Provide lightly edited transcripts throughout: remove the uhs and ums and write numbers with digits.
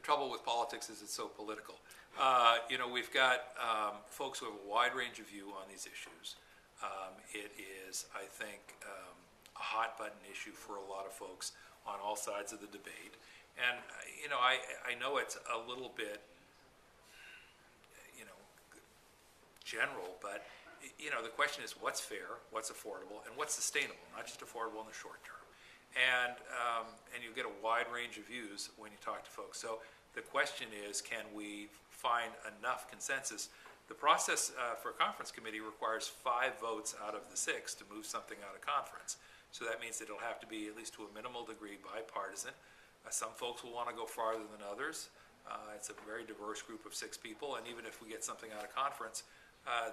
trouble with politics is it's so political. We've got folks who have a wide range of view on these issues. It is, I think, a hot button issue for a lot of folks on all sides of the debate. And, I know it's a little bit, general, but, the question is what's fair, what's affordable, and what's sustainable, not just affordable in the short term. And you get a wide range of views when you talk to folks. So the question is, can we find enough consensus? The process for a conference committee requires 5 votes out of the 6 to move something out of conference. So that means that it'll have to be, at least to a minimal degree, bipartisan. Some folks will want to go farther than others. It's a very diverse group of 6 people, and even if we get something out of conference,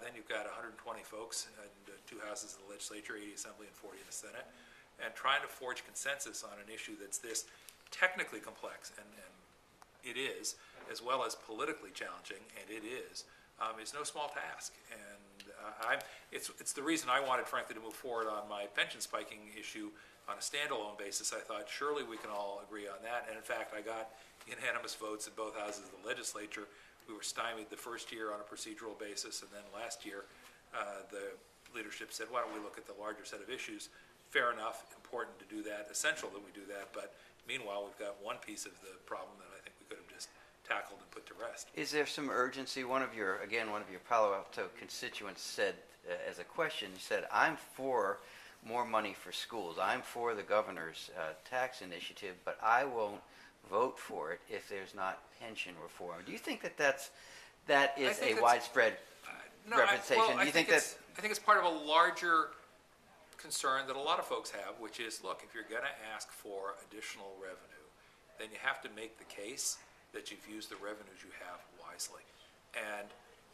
then you've got 120 folks in 2 houses of the legislature, 80 assembly and 40 in the Senate, and trying to forge consensus on an issue that's this technically complex, and it is, as well as politically challenging, and it is no small task. And it's the reason I wanted, frankly, to move forward on my pension spiking issue on a standalone basis. I thought surely we can all agree on that, and in fact I got unanimous votes in both houses of the legislature. We were stymied the first year on a procedural basis, and then last year the leadership said, why don't we look at the larger set of issues? Fair enough, important to do that, essential that we do that, but meanwhile we've got one piece of the problem that I think we could have just tackled and put to rest. Is there some urgency? One of your Palo Alto constituents said, as a question, he said, I'm for more money for schools. I'm for the governor's tax initiative, but I won't vote for it if there's not pension reform. Do you think that is a widespread representation? I think it's part of a larger concern that a lot of folks have, which is, look, if you're going to ask for additional revenue, then you have to make the case that you've used the revenues you have wisely. And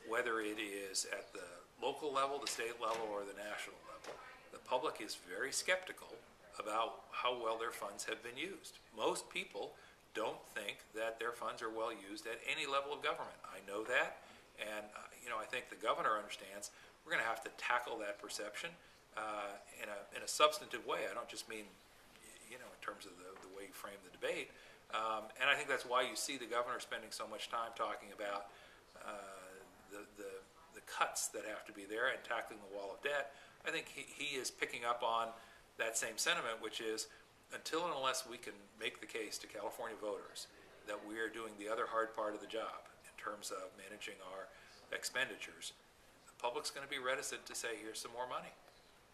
whether it is at the local level, the state level, or the national level, the public is very skeptical about how well their funds have been used. Most people don't think that their funds are well used at any level of government. I know that, and I think the governor understands we're going to have to tackle that perception in a substantive way. I don't just mean in terms of the way you frame the debate. And I think that's why you see the governor spending so much time talking about the cuts that have to be there and tackling the wall of debt. I think he is picking up on that same sentiment, which is, until and unless we can make the case to California voters that we are doing the other hard part of the job in terms of managing our expenditures, the public's going to be reticent to say, here's some more money.